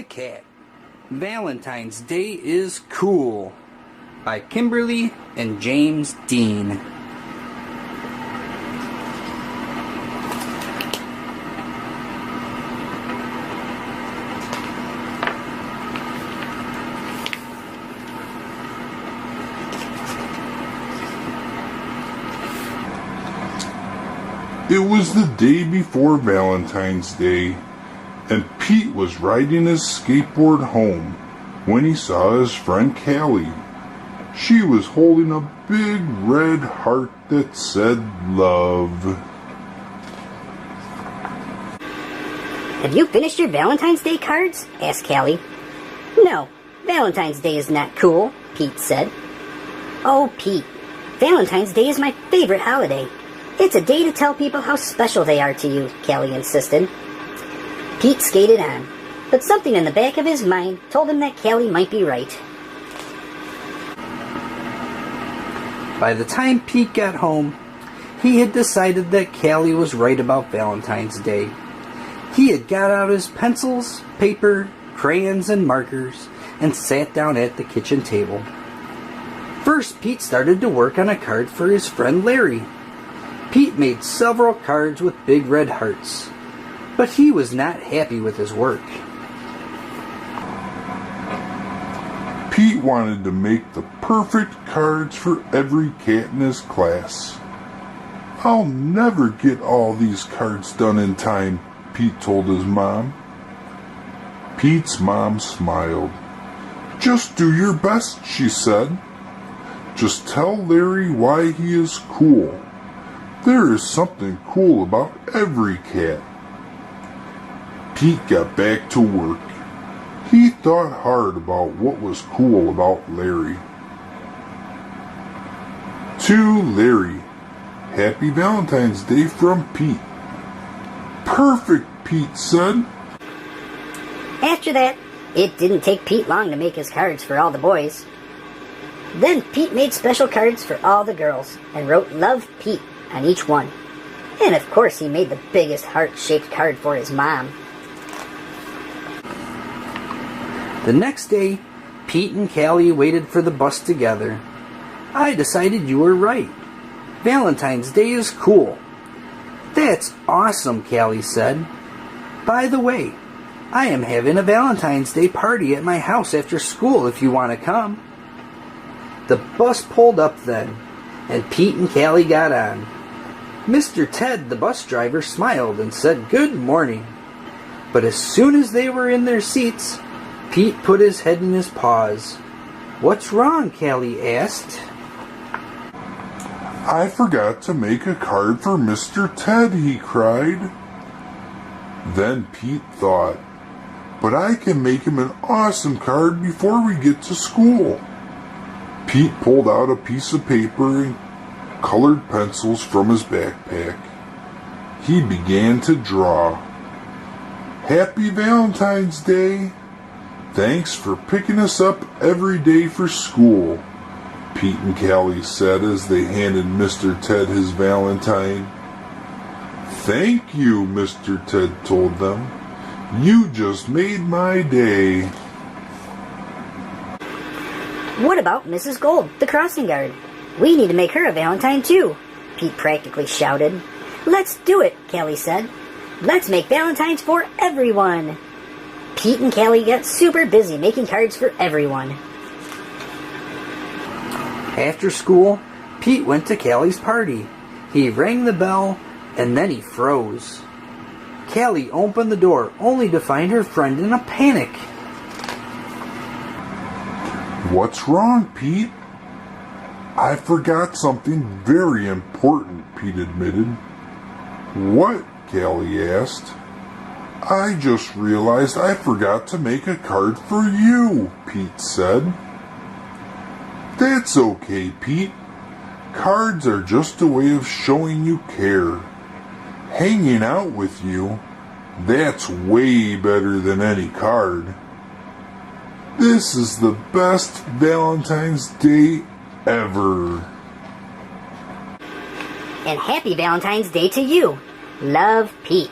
the Cat. Valentine's Day is Cool by Kimberly and James Dean. It was the day before Valentine's Day, and Pete was riding his skateboard home when he saw his friend Callie. She was holding a big red heart that said love. Have you finished your Valentine's Day cards? Asked Callie. No, Valentine's Day is not cool, Pete said. Oh, Pete, Valentine's Day is my favorite holiday. It's a day to tell people how special they are to you, Callie insisted. Pete skated on, but something in the back of his mind told him that Callie might be right. By the time Pete got home, he had decided that Callie was right about Valentine's Day. He had got out his pencils, paper, crayons, and markers and sat down at the kitchen table. First, Pete started to work on a card for his friend Larry. Pete made several cards with big red hearts, but he was not happy with his work. Pete wanted to make the perfect cards for every cat in his class. I'll never get all these cards done in time, Pete told his mom. Pete's mom smiled. Just do your best, she said. Just tell Larry why he is cool. There is something cool about every cat. Pete got back to work. He thought hard about what was cool about Larry. To Larry, Happy Valentine's Day from Pete. Perfect, Pete said. After that, it didn't take Pete long to make his cards for all the boys. Then Pete made special cards for all the girls and wrote Love Pete on each one. And of course he made the biggest heart-shaped card for his mom. The next day, Pete and Callie waited for the bus together. I decided you were right. Valentine's Day is cool. That's awesome, Callie said. By the way, I am having a Valentine's Day party at my house after school if you want to come. The bus pulled up then, and Pete and Callie got on. Mr. Ted, the bus driver, smiled and said good morning. But as soon as they were in their seats, Pete put his head in his paws. What's wrong? Callie asked. I forgot to make a card for Mr. Ted, he cried. Then Pete thought, but I can make him an awesome card before we get to school. Pete pulled out a piece of paper and colored pencils from his backpack. He began to draw. Happy Valentine's Day. Thanks for picking us up every day for school, Pete and Callie said as they handed Mr. Ted his Valentine. Thank you, Mr. Ted told them. You just made my day. What about Mrs. Gold, the crossing guard? We need to make her a Valentine too, Pete practically shouted. Let's do it, Callie said. Let's make Valentines for everyone. Pete and Callie got super busy making cards for everyone. After school, Pete went to Callie's party. He rang the bell, and then he froze. Callie opened the door only to find her friend in a panic. What's wrong, Pete? I forgot something very important, Pete admitted. What? Callie asked. I just realized I forgot to make a card for you, Pete said. That's okay, Pete. Cards are just a way of showing you care. Hanging out with you, that's way better than any card. This is the best Valentine's Day ever. And happy Valentine's Day to you. Love, Pete.